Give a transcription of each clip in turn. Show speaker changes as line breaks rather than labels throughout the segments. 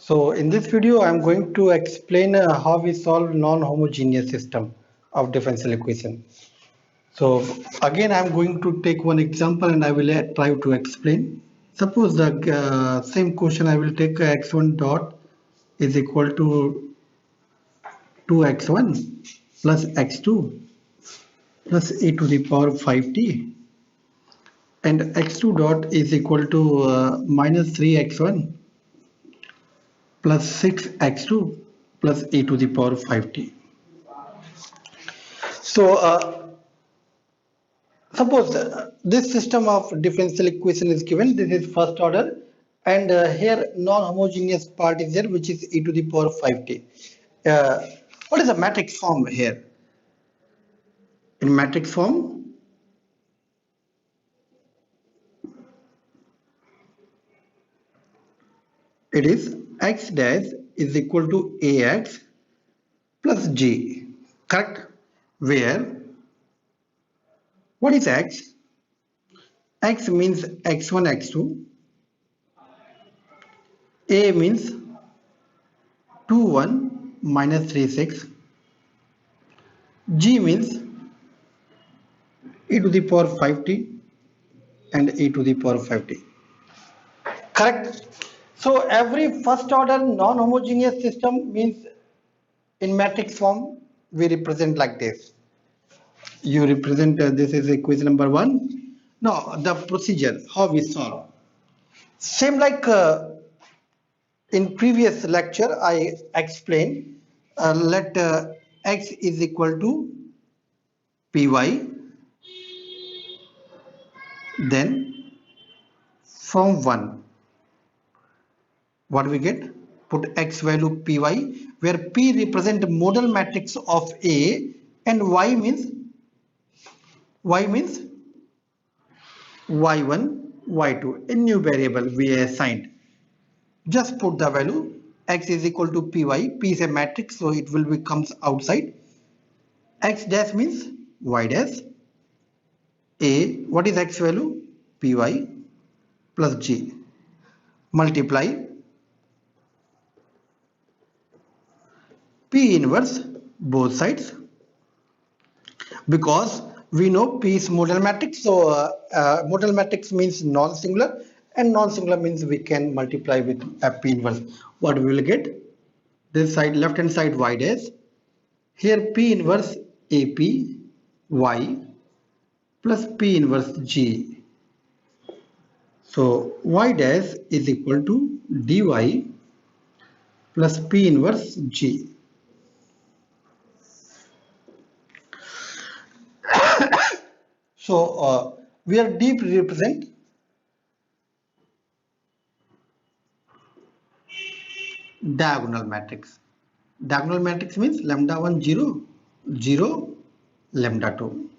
So in this video, I'm going to explain how we solve non-homogeneous system of differential equation. So again, I'm going to take one example and I will try to explain. Suppose the same question I will take x1 dot is equal to 2x1 plus x2 plus e to the power 5t, and x2 dot is equal to minus 3x1 plus 6x2 plus e to the power 5t. So suppose this system of differential equation is given. This is first order, and here non-homogeneous part is there, which is e to the power 5t. What is the matrix form here? In matrix form, it is x dash is equal to ax plus g, correct? Where what is x? X means x1, x2. A means 2, 1 minus 3, 6. G means e to the power 5t and e to the power 5t. Correct? So every first order non-homogeneous system means in matrix form we represent like this. You represent this is equation number 1. Now the procedure, how we solve. Same like in previous lecture I explained, let x is equal to py, then from 1 what we get, put x value py, where p represent model matrix of A and y means y1 y2, a new variable we assigned. Just put the value x is equal to py, p is a matrix so it will be comes outside. X dash means y dash, a what is x value py plus g, multiply p inverse both sides, because we know p is model matrix, so model matrix means non-singular, and non-singular means we can multiply with p inverse. What we will get? This side, left hand side y dash, here p inverse ap y plus p inverse g. So y dash is equal to dy plus p inverse g. So we are deep represent diagonal matrix. Diagonal matrix means lambda 1 0 0 lambda 2,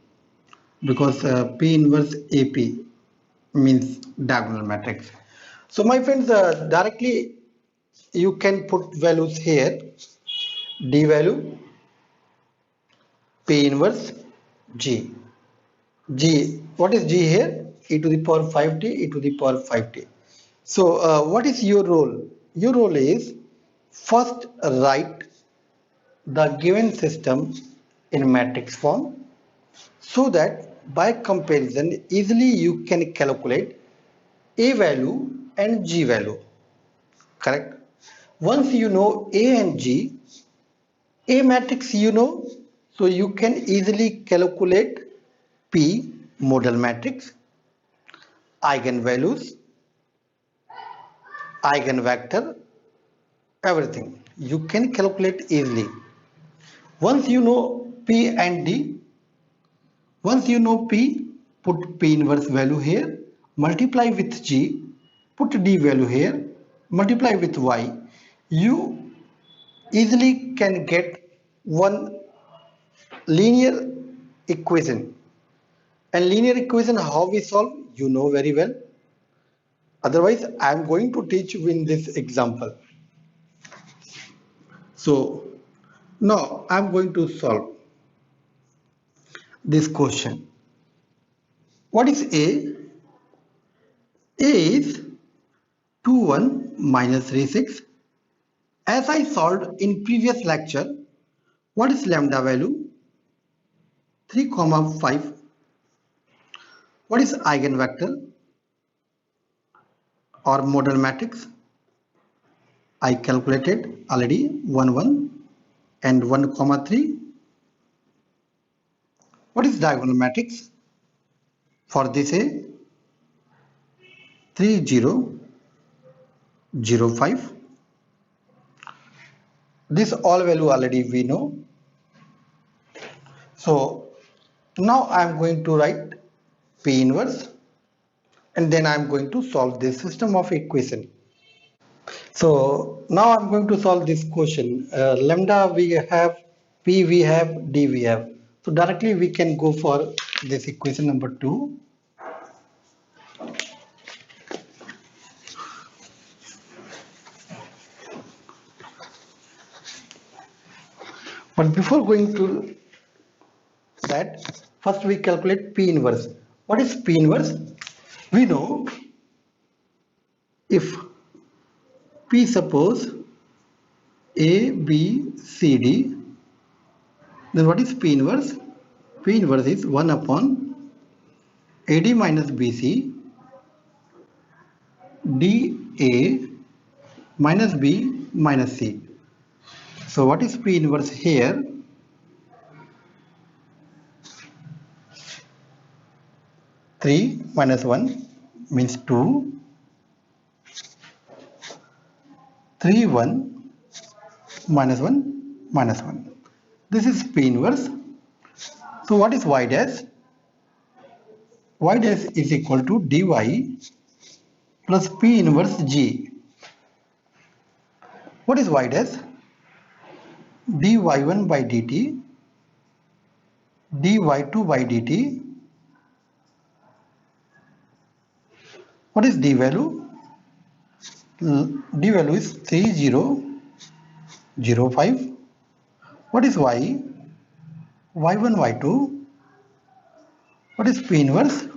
because p inverse ap means diagonal matrix. So my friends, directly you can put values here. D value, p inverse g. G, what is g here? E to the power 5t, e to the power 5t. So what is your role? Your role is first write the given system in matrix form, so that by comparison easily you can calculate a value and g value, correct? Once you know a and g, a matrix you know, so you can easily calculate p model matrix, eigenvalues, eigenvector, everything you can calculate easily. Once you know p and d, once you know p, put p inverse value here, multiply with g, put d value here, multiply with y, you easily can get one linear equation. And linear equation, how we solve, you know very well. Otherwise, I am going to teach you in this example. So now I am going to solve this question. What is A? A is 2 1 minus 3 6. As I solved in previous lecture, what is lambda value? 3, 5. What is eigenvector or model matrix? I calculated already 1, 1 and 1, 3. What is diagonal matrix? For this A, 3, 0, 0, 5. This all value already we know. So now I am going to write P inverse and then I am going to solve this system of equation. So now I'm going to solve this question. Lambda we have, P we have, D we have. So directly we can go for this equation number 2. But before going to that, first we calculate P inverse. What is P inverse? We know if P suppose A, B, C, D, then what is P inverse? P inverse is 1 upon AD minus BC DA minus B minus C. So what is P inverse here? 3 minus 1 means 2, 3, 1 minus 1 minus 1. This is P inverse. So what is Y dash? Y dash is equal to dy plus P inverse G. What is Y dash? dy1 by dt, dy2 by dt. What is d value? D value is 3005. What is y? y1, y2. What is P inverse?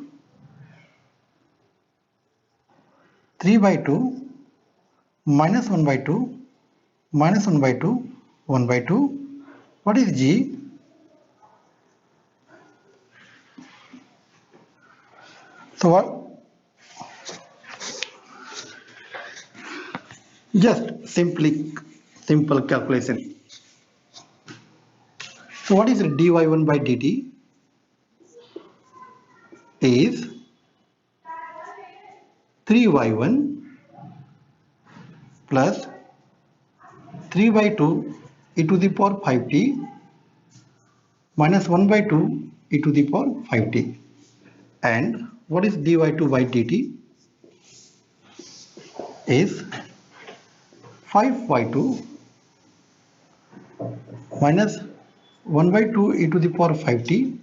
3 by 2 minus 1 by 2 minus 1 by 2 1 by 2. What is G? So what? Just simple calculation. So what is dy1 by dt? Is 3y1 plus 3 by 2 e to the power 5t minus 1 by 2 e to the power 5t. And what is dy2 by dt? Is 5y2 minus 1 by 2 e to the power 5t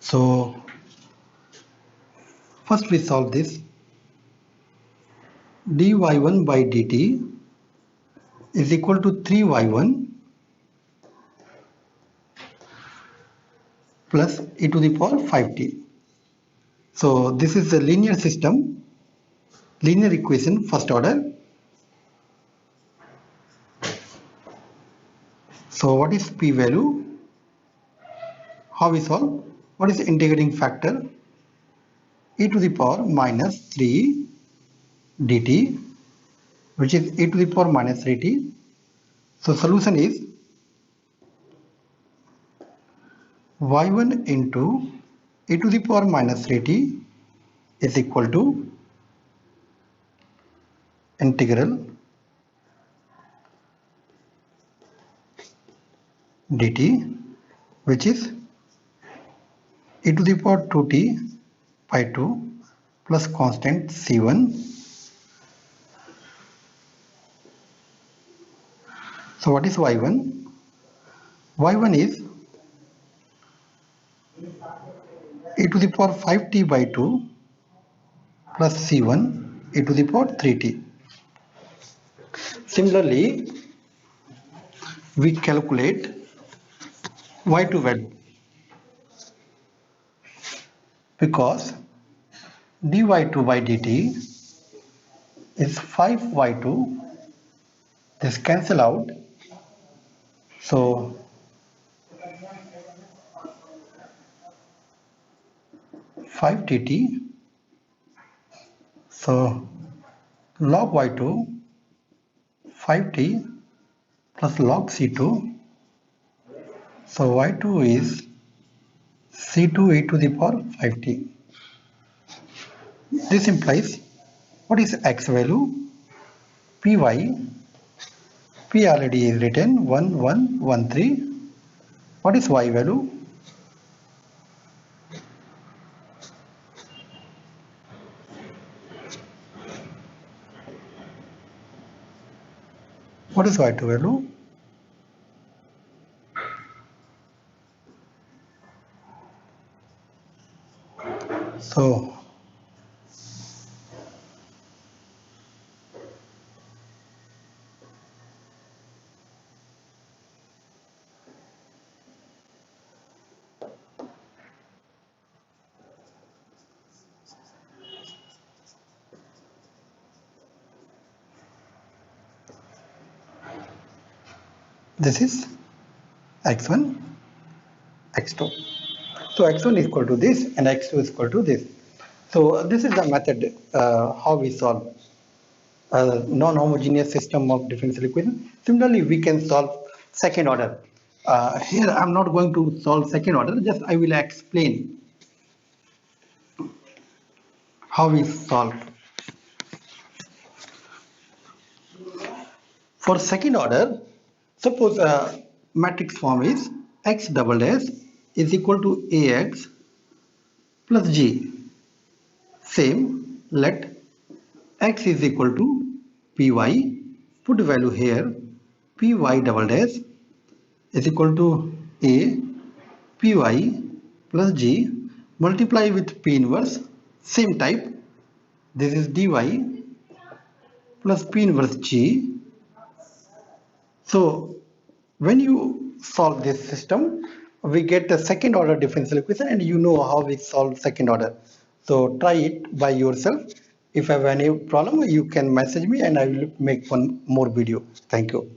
so first we solve this. dy1 by dt is equal to 3y1 plus e to the power 5t. So this is a linear system, linear equation first order. So what is P value? How we solve? What is the integrating factor? E to the power minus 3 dt, which is e to the power minus 3t. So solution is y1 into e to the power minus 3t is equal to integral dt, which is e to the power 2t by 2 plus constant c1. So what is y1? y1 is e to the power 5t by 2 plus c1 e to the power 3t. Similarly, we calculate y2 value. because dy2 by dt is 5y2. This cancel out. So 5 dt. So log y2 5t plus log c2. So y2 is c2 e to the power 5t. This implies what is x value? Py. P already is written 1113. What is y value? What is y2 value? So this is x1, x2. So x1 is equal to this and x2 is equal to this. So this is the method how we solve a non-homogeneous system of differential equation. Similarly, we can solve second order. Here I'm not going to solve second order, just I will explain how we solve. For second order, suppose matrix form is x double dash is equal to ax plus g. Same, let x is equal to py, put value here, py double dash is equal to a py plus g, multiply with p inverse, same type, this is dy plus p inverse g. So when you solve this system, we get the second order differential equation and you know how we solve second order. So try it by yourself. If you have any problem, you can message me and I will make one more video. Thank you.